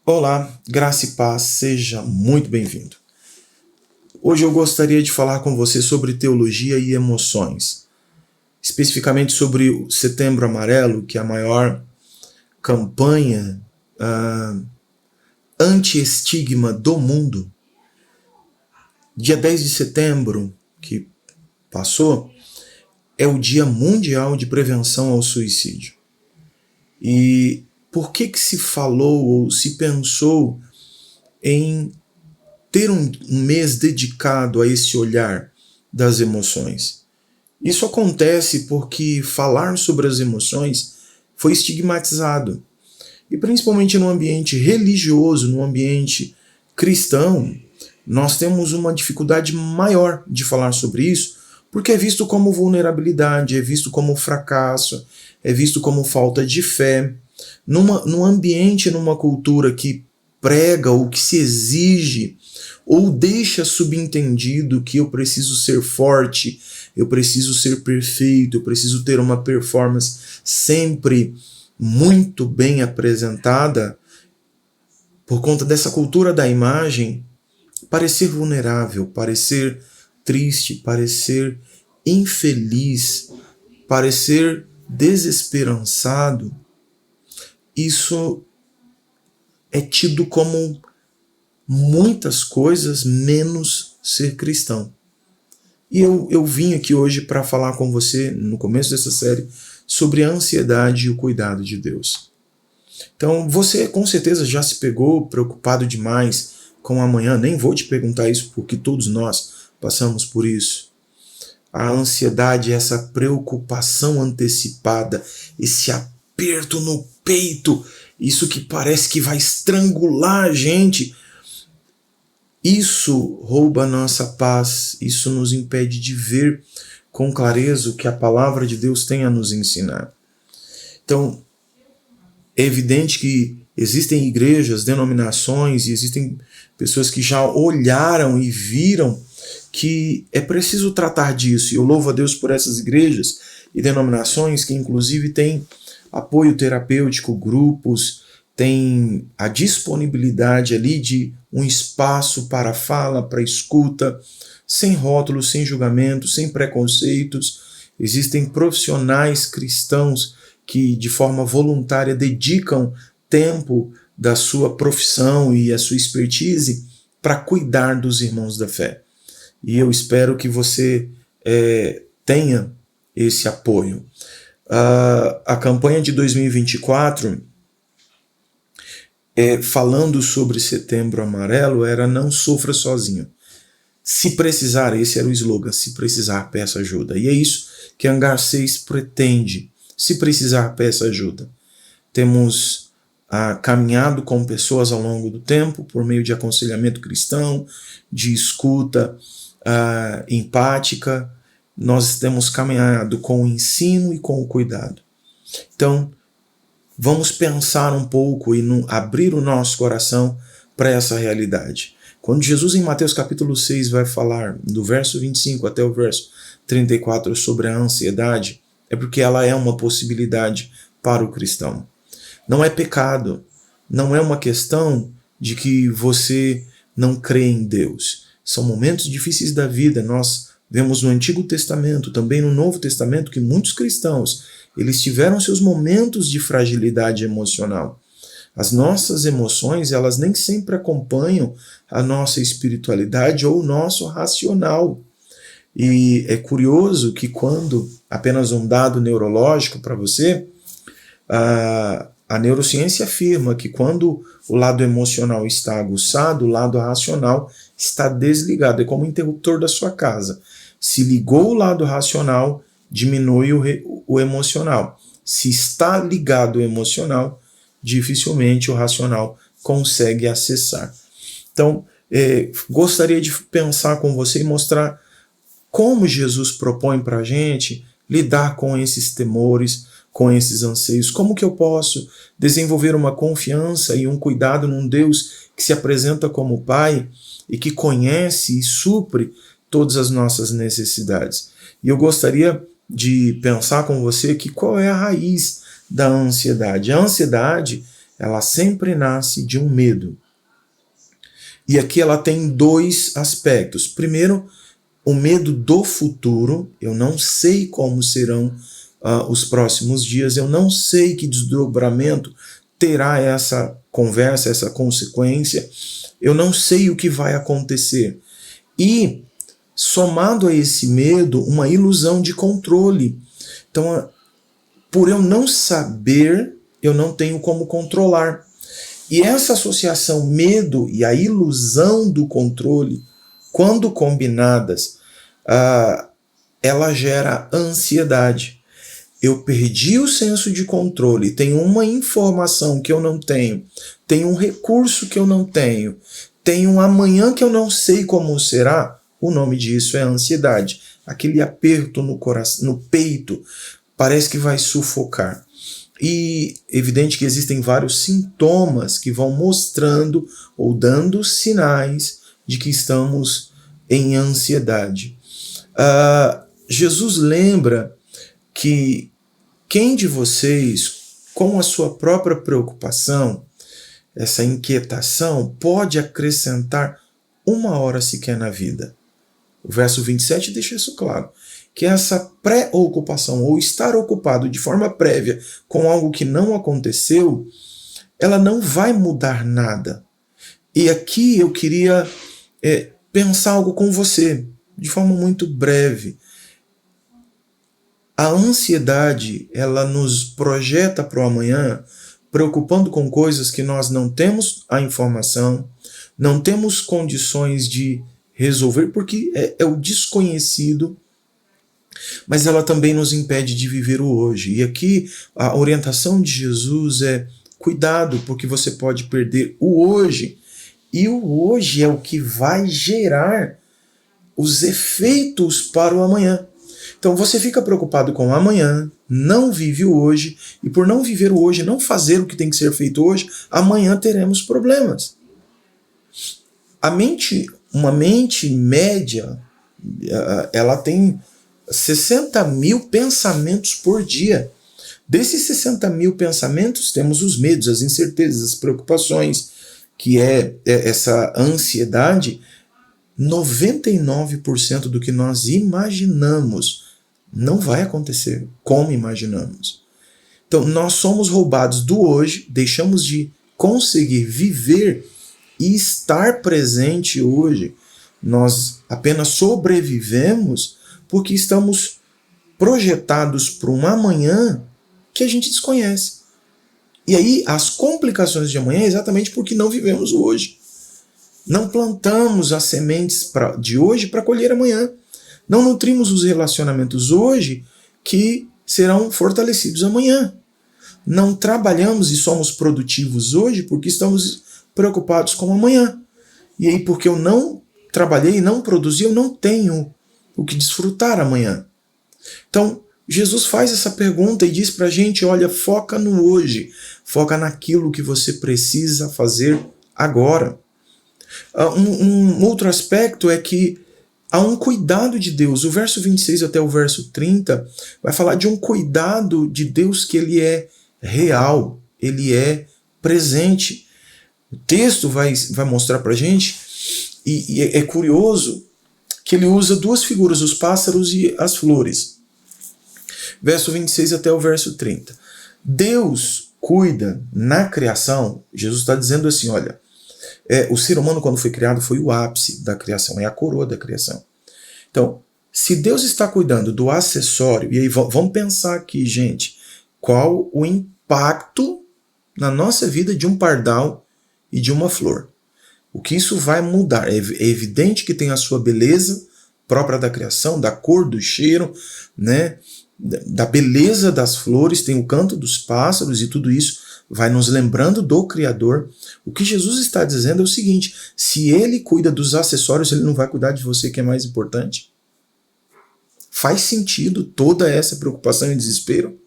Olá, graça e paz, seja muito bem-vindo. Hoje eu gostaria de falar com você sobre teologia e emoções, especificamente sobre o Setembro Amarelo, que é a maior campanha anti-estigma do mundo. Dia 10 de setembro, que passou, é o Dia Mundial de Prevenção ao Suicídio. E por que se falou ou se pensou em ter um mês dedicado a esse olhar das emoções? Isso acontece porque falar sobre as emoções foi estigmatizado. E principalmente no ambiente religioso, no ambiente cristão, nós temos uma dificuldade maior de falar sobre isso, porque é visto como vulnerabilidade, é visto como fracasso, é visto como falta de fé. Num ambiente, numa cultura que prega ou que se exige ou deixa subentendido que eu preciso ser forte, eu preciso ser perfeito, eu preciso ter uma performance sempre muito bem apresentada, por conta dessa cultura da imagem, parecer vulnerável, parecer triste, parecer infeliz, parecer desesperançado, isso é tido como muitas coisas menos ser cristão. E eu vim aqui hoje para falar com você, no começo dessa série, sobre a ansiedade e o cuidado de Deus. Então, você com certeza já se pegou preocupado demais com amanhã. Nem vou te perguntar isso, porque todos nós passamos por isso. A ansiedade, essa preocupação antecipada, esse aperto no peito, isso que parece que vai estrangular a gente, isso rouba a nossa paz, isso nos impede de ver com clareza o que a palavra de Deus tem a nos ensinar. Então, é evidente que existem igrejas, denominações, e existem pessoas que já olharam e viram que é preciso tratar disso. E eu louvo a Deus por essas igrejas e denominações que inclusive têm apoio terapêutico, grupos, tem a disponibilidade ali de um espaço para fala, para escuta, sem rótulos, sem julgamentos, sem preconceitos. Existem profissionais cristãos que de forma voluntária dedicam tempo da sua profissão e a sua expertise para cuidar dos irmãos da fé. E eu espero que você tenha esse apoio. A campanha de 2024, falando sobre Setembro Amarelo, era "Não sofra sozinho. Se precisar", esse era o slogan, "se precisar, peça ajuda". E é isso que Hangar 6 pretende. Se precisar, peça ajuda. Temos caminhado com pessoas ao longo do tempo, por meio de aconselhamento cristão, de escuta empática. Nós temos caminhado com o ensino e com o cuidado. Então, vamos pensar um pouco e abrir o nosso coração para essa realidade. Quando Jesus em Mateus capítulo 6 vai falar do verso 25 até o verso 34 sobre a ansiedade, é porque ela é uma possibilidade para o cristão. Não é pecado, não é uma questão de que você não crê em Deus. São momentos difíceis da vida. Nós vemos no Antigo Testamento, também no Novo Testamento, que muitos cristãos eles tiveram seus momentos de fragilidade emocional. As nossas emoções, elas nem sempre acompanham a nossa espiritualidade ou o nosso racional. E é curioso que quando, apenas um dado neurológico para você, a neurociência afirma que quando o lado emocional está aguçado, o lado racional está desligado. É como o interruptor da sua casa. Se ligou o lado racional, diminui o emocional. Se está ligado o emocional, dificilmente o racional consegue acessar. Então, gostaria de pensar com você e mostrar como Jesus propõe para a gente lidar com esses temores, com esses anseios. Como que eu posso desenvolver uma confiança e um cuidado num Deus que se apresenta como Pai e que conhece e supre todas as nossas necessidades. E eu gostaria de pensar com você que qual é a raiz da ansiedade. A ansiedade ela sempre nasce de um medo. E aqui ela tem dois aspectos. Primeiro, o medo do futuro. Eu não sei como serão os próximos dias, eu não sei que desdobramento terá essa conversa, essa consequência, eu não sei o que vai acontecer. E, somado a esse medo, uma ilusão de controle. Então, por eu não saber, eu não tenho como controlar. E essa associação medo e a ilusão do controle, quando combinadas, ela gera ansiedade. Eu perdi o senso de controle, tenho uma informação que eu não tenho um recurso que eu não tenho um amanhã que eu não sei como será. O nome disso é ansiedade. Aquele aperto no coração, no peito, parece que vai sufocar. E evidente que existem vários sintomas que vão mostrando ou dando sinais de que estamos em ansiedade. Jesus lembra que quem de vocês, com a sua própria preocupação, essa inquietação, pode acrescentar 1 hora sequer na vida? O verso 27 deixa isso claro. Que essa pré-ocupação, ou estar ocupado de forma prévia com algo que não aconteceu, ela não vai mudar nada. E aqui eu queria pensar algo com você, de forma muito breve. A ansiedade, ela nos projeta para o amanhã, preocupando com coisas que nós não temos a informação, não temos condições de resolver, porque é o desconhecido, mas ela também nos impede de viver o hoje. E aqui a orientação de Jesus é: cuidado, porque você pode perder o hoje, e o hoje é o que vai gerar os efeitos para o amanhã. Então você fica preocupado com o amanhã, não vive o hoje, e por não viver o hoje, não fazer o que tem que ser feito hoje, amanhã teremos problemas. Uma mente média, ela tem 60 mil pensamentos por dia. Desses 60 mil pensamentos, temos os medos, as incertezas, as preocupações, que é essa ansiedade. 99% do que nós imaginamos não vai acontecer como imaginamos. Então, nós somos roubados do hoje, deixamos de conseguir viver e estar presente hoje. Nós apenas sobrevivemos porque estamos projetados para um amanhã que a gente desconhece. E aí, as complicações de amanhã é exatamente porque não vivemos o hoje. Não plantamos as sementes de hoje para colher amanhã. Não nutrimos os relacionamentos hoje que serão fortalecidos amanhã. Não trabalhamos e somos produtivos hoje porque estamos preocupados com amanhã. E aí, porque eu não trabalhei e não produzi, eu não tenho o que desfrutar amanhã. Então, Jesus faz essa pergunta e diz para a gente: olha, foca no hoje. Foca naquilo que você precisa fazer agora. Um outro aspecto é que há um cuidado de Deus. O verso 26 até o verso 30 vai falar de um cuidado de Deus que ele é real, ele é presente. O texto vai mostrar para a gente, e é curioso que ele usa duas figuras, os pássaros e as flores. Verso 26 até o verso 30. Deus cuida na criação. Jesus está dizendo assim, olha, o ser humano, quando foi criado, foi o ápice da criação, é a coroa da criação. Então, se Deus está cuidando do acessório, e aí vamos pensar aqui, gente, qual o impacto na nossa vida de um pardal e de uma flor. O que isso vai mudar? É evidente que tem a sua beleza própria da criação, da cor, do cheiro, né? Da beleza das flores, tem o canto dos pássaros e tudo isso vai nos lembrando do Criador. O que Jesus está dizendo é o seguinte: se ele cuida dos acessórios, ele não vai cuidar de você, que é mais importante? Faz sentido toda essa preocupação e desespero?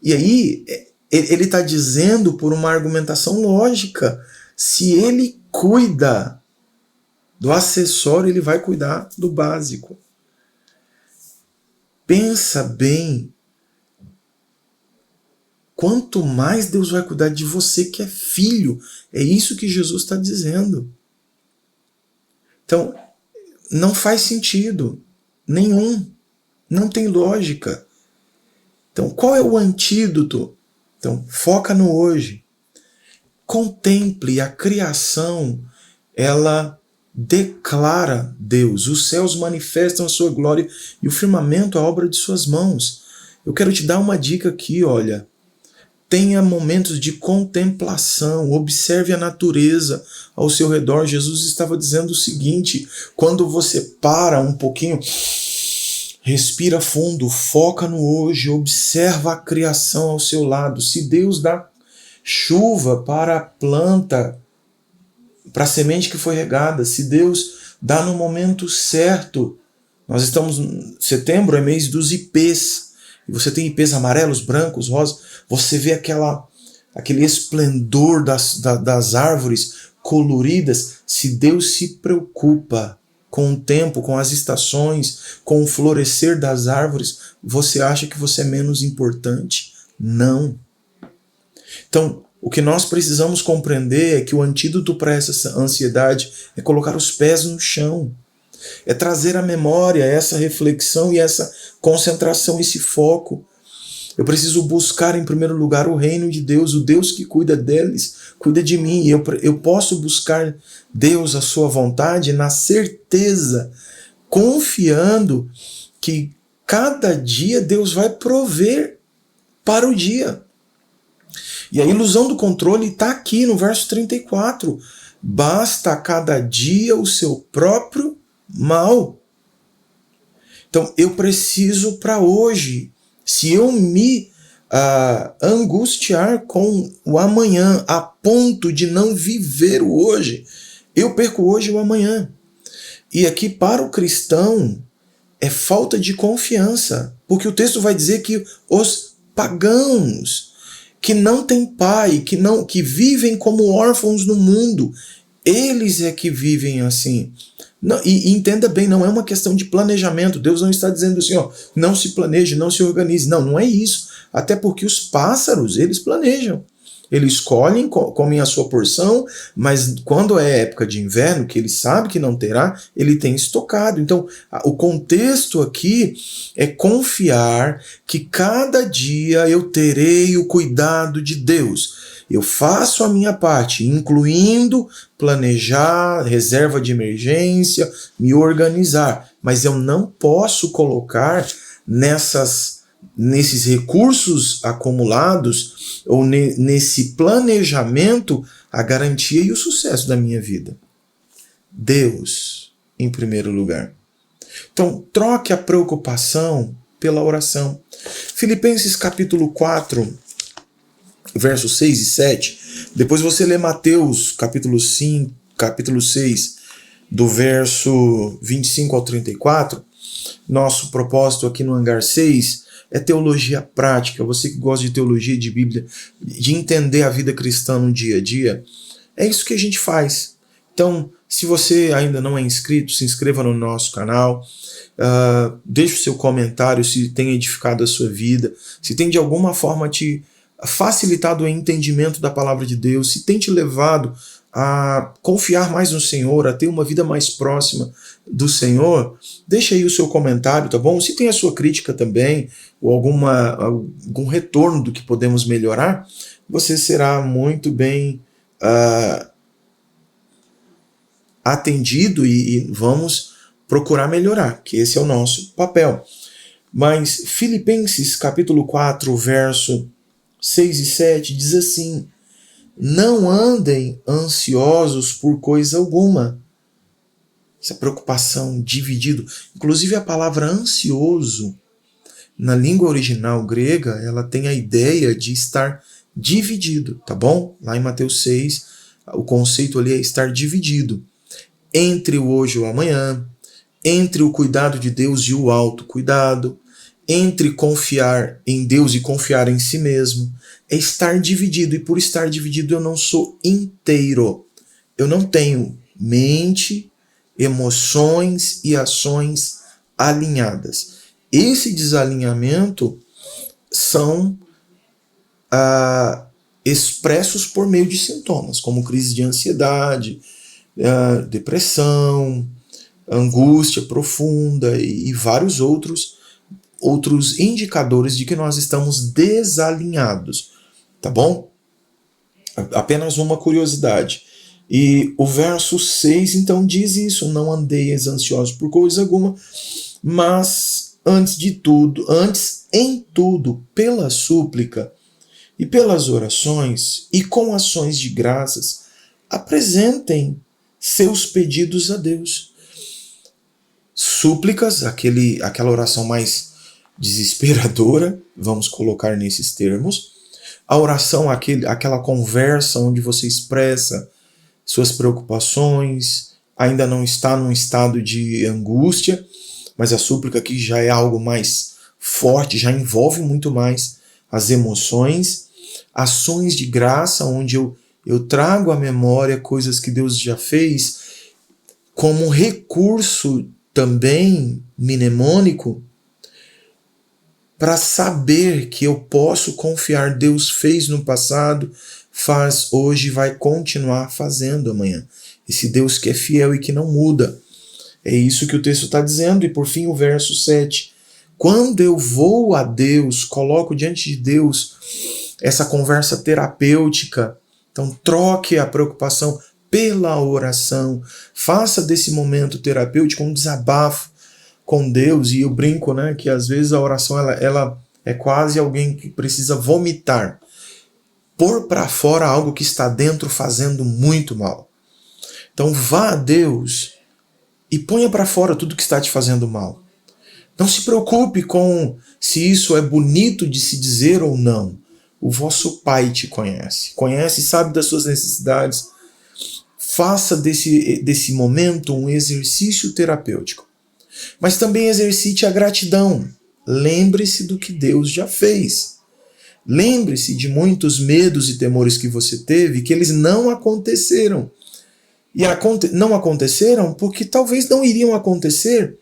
E aí, ele está dizendo por uma argumentação lógica: se ele cuida do acessório, ele vai cuidar do básico. Pensa bem. quanto mais Deus vai cuidar de você que é filho. É isso que Jesus está dizendo. Então, não faz sentido nenhum. Não tem lógica. Então, qual é o antídoto? Então, foca no hoje. Contemple a criação, ela declara Deus. Os céus manifestam a sua glória e o firmamento a obra de suas mãos. Eu quero te dar uma dica aqui, olha. Tenha momentos de contemplação, observe a natureza ao seu redor. Jesus estava dizendo o seguinte: quando você para um pouquinho, respira fundo, foca no hoje, observa a criação ao seu lado. Se Deus dá chuva para a planta, para a semente que foi regada, se Deus dá no momento certo. Nós estamos em setembro, é mês dos ipês. E você tem ipês amarelos, brancos, rosas. Você vê aquele esplendor das árvores coloridas. Se Deus se preocupa com o tempo, com as estações, com o florescer das árvores, você acha que você é menos importante? Não. Então, o que nós precisamos compreender é que o antídoto para essa ansiedade é colocar os pés no chão. É trazer à memória essa reflexão e essa concentração, esse foco. Eu preciso buscar em primeiro lugar o reino de Deus, o Deus que cuida deles, cuida de mim. Eu posso buscar Deus, a sua vontade, na certeza, confiando que cada dia Deus vai prover para o dia. E a ilusão do controle está aqui no verso 34. Basta a cada dia o seu próprio mal. Então eu preciso para hoje. Se eu me angustiar com o amanhã a ponto de não viver o hoje, eu perco hoje e o amanhã. E aqui para o cristão é falta de confiança, porque o texto vai dizer que os pagãos que não têm pai, que vivem como órfãos no mundo, eles é que vivem assim. Não, e entenda bem, não é uma questão de planejamento. Deus não está dizendo assim, ó, não se planeje, não se organize. Não, não é isso. Até porque os pássaros, eles planejam. Eles escolhem, comem a sua porção, mas quando é época de inverno, que ele sabe que não terá, ele tem estocado. Então, o contexto aqui é confiar que cada dia eu terei o cuidado de Deus. Eu faço a minha parte, incluindo planejar, reserva de emergência, me organizar. Mas eu não posso colocar nesses recursos acumulados ou nesse planejamento a garantia e o sucesso da minha vida. Deus em primeiro lugar. Então, troque a preocupação pela oração. Filipenses capítulo 4, versos 6 e 7. Depois você lê Mateus capítulo 5, capítulo 6, do verso 25 ao 34. Nosso propósito aqui no Hangar 6 é teologia prática. Você que gosta de teologia, de Bíblia, de entender a vida cristã no dia a dia, é isso que a gente faz. Então, se você ainda não é inscrito, se inscreva no nosso canal, deixe o seu comentário se tem edificado a sua vida, se tem de alguma forma te facilitado o entendimento da palavra de Deus, se tem te levado a confiar mais no Senhor, a ter uma vida mais próxima do Senhor, deixa aí o seu comentário, tá bom? Se tem a sua crítica também, ou algum retorno do que podemos melhorar, você será muito bem atendido e vamos procurar melhorar, que esse é o nosso papel. Mas Filipenses capítulo 4, verso 6 e 7 diz assim: não andem ansiosos por coisa alguma. Essa preocupação, dividido. Inclusive a palavra ansioso, na língua original grega, ela tem a ideia de estar dividido, tá bom? Lá em Mateus 6, o conceito ali é estar dividido entre o hoje e o amanhã, entre o cuidado de Deus e o autocuidado, entre confiar em Deus e confiar em si mesmo. É estar dividido, e por estar dividido eu não sou inteiro. Eu não tenho mente, emoções e ações alinhadas. Esse desalinhamento são expressos por meio de sintomas, como crise de ansiedade, depressão, angústia profunda e vários outros indicadores de que nós estamos desalinhados, tá bom? Apenas uma curiosidade. E o verso 6 então diz isso: não andeis ansiosos por coisa alguma, mas antes em tudo, pela súplica e pelas orações e com ações de graças, apresentem seus pedidos a Deus. Súplicas, aquela oração mais desesperadora, vamos colocar nesses termos. A oração, aquela conversa onde você expressa suas preocupações, ainda não está num estado de angústia, mas a súplica aqui já é algo mais forte, já envolve muito mais as emoções. Ações de graça, onde eu trago à memória coisas que Deus já fez, como recurso também mnemônico, para saber que eu posso confiar. Deus fez no passado, faz hoje e vai continuar fazendo amanhã. Esse Deus que é fiel e que não muda. É isso que o texto está dizendo. E por fim o verso 7. Quando eu vou a Deus, coloco diante de Deus essa conversa terapêutica, então troque a preocupação pela oração. Faça desse momento terapêutico um desabafo com Deus. E eu brinco, né, que às vezes a oração ela é quase alguém que precisa vomitar, pôr para fora algo que está dentro fazendo muito mal. Então vá a Deus e ponha para fora tudo que está te fazendo mal. Não se preocupe com se isso é bonito de se dizer ou não. O vosso Pai te conhece e sabe das suas necessidades. Faça desse momento um exercício terapêutico. Mas também exercite a gratidão. Lembre-se do que Deus já fez. Lembre-se de muitos medos e temores que você teve, que eles não aconteceram. E não aconteceram porque talvez não iriam acontecer,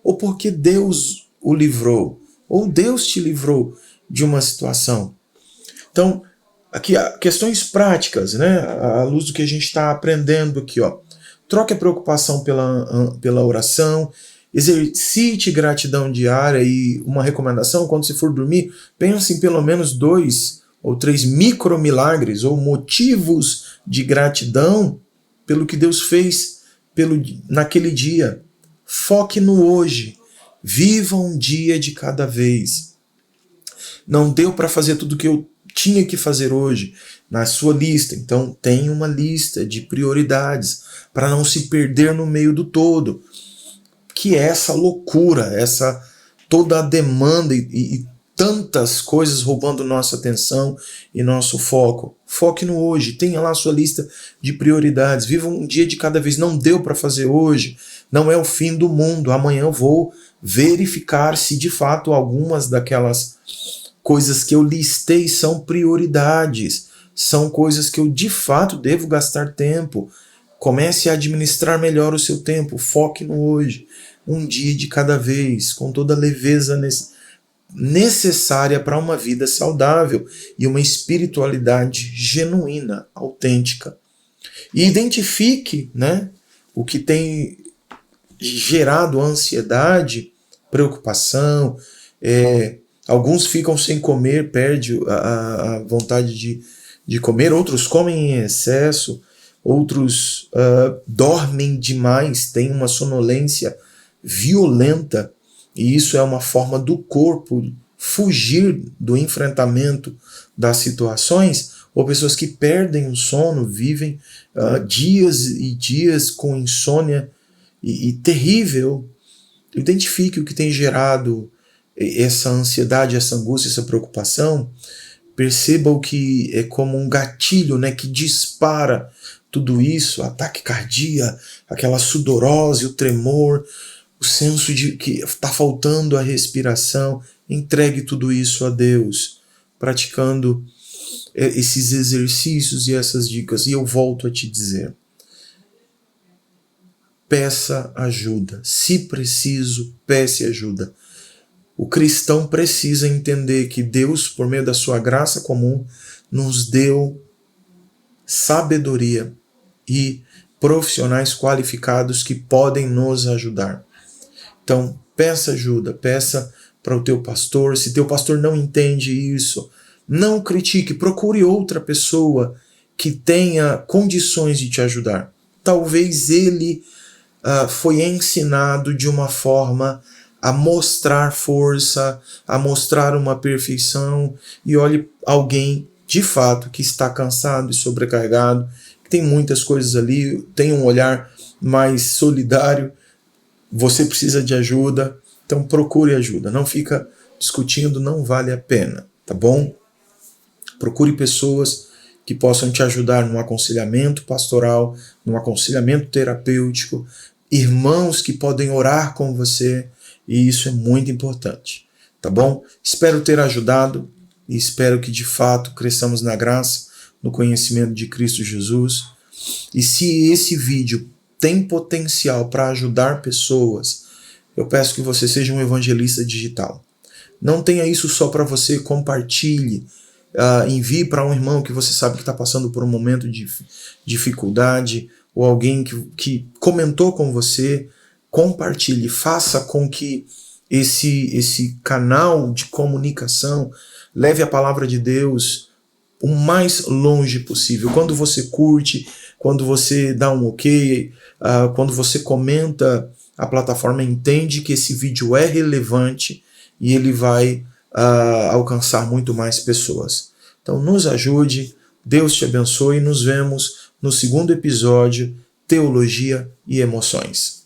ou porque Deus o livrou, ou Deus te livrou de uma situação. Então, aqui questões práticas, né? À luz do que a gente está aprendendo aqui, ó. Troque a preocupação pela oração, exercite gratidão diária. E uma recomendação: quando você for dormir, pense em pelo menos 2 ou 3 micromilagres ou motivos de gratidão pelo que Deus fez naquele dia. Foque no hoje. Viva um dia de cada vez. Não deu para fazer tudo o que eu tinha que fazer hoje na sua lista. Então tenha uma lista de prioridades para não se perder no meio do todo. Que é essa loucura, toda a demanda e tantas coisas roubando nossa atenção e nosso foco. Foque no hoje, tenha lá a sua lista de prioridades. Viva um dia de cada vez. Não deu para fazer hoje, não é o fim do mundo. Amanhã eu vou verificar se de fato algumas daquelas coisas que eu listei são prioridades, são coisas que eu de fato devo gastar tempo. Comece a administrar melhor o seu tempo. Foque no hoje, um dia de cada vez, com toda a leveza necessária para uma vida saudável e uma espiritualidade genuína, autêntica. E identifique, né, o que tem gerado ansiedade, preocupação. Alguns ficam sem comer, perde a vontade de comer, outros comem em excesso, outros dormem demais, têm uma sonolência violenta. E isso é uma forma do corpo fugir do enfrentamento das situações, ou pessoas que perdem o sono, vivem dias e dias com insônia e terrível. Identifique o que tem gerado essa ansiedade, essa angústia, essa preocupação. Perceba o que é como um gatilho, né, que dispara tudo isso: ataque cardíaco, aquela sudorose, o tremor, o senso de que está faltando a respiração. Entregue tudo isso a Deus, praticando esses exercícios e essas dicas. E eu volto a te dizer: peça ajuda. Se preciso, peça ajuda. O cristão precisa entender que Deus, por meio da sua graça comum, nos deu sabedoria e profissionais qualificados que podem nos ajudar. Então, peça ajuda, peça para o teu pastor. Se teu pastor não entende isso, não critique, procure outra pessoa que tenha condições de te ajudar. Talvez ele foi ensinado de uma forma a mostrar força, a mostrar uma perfeição, e olhe alguém de fato que está cansado e sobrecarregado, que tem muitas coisas ali, tem um olhar mais solidário, você precisa de ajuda, então procure ajuda, não fica discutindo, não vale a pena, tá bom? Procure pessoas que possam te ajudar no aconselhamento pastoral, no aconselhamento terapêutico, irmãos que podem orar com você, e isso é muito importante, tá bom? Espero ter ajudado e espero que de fato cresçamos na graça, no conhecimento de Cristo Jesus. E se esse vídeo tem potencial para ajudar pessoas, eu peço que você seja um evangelista digital. Não tenha isso só para você, compartilhe, envie para um irmão que você sabe que está passando por um momento de dificuldade, ou alguém que comentou com você, compartilhe, faça com que esse canal de comunicação leve a palavra de Deus o mais longe possível. Quando você curte, quando você dá um ok, quando você comenta, a plataforma entende que esse vídeo é relevante e ele vai alcançar muito mais pessoas. Então nos ajude, Deus te abençoe e nos vemos no segundo episódio, Teologia e Emoções.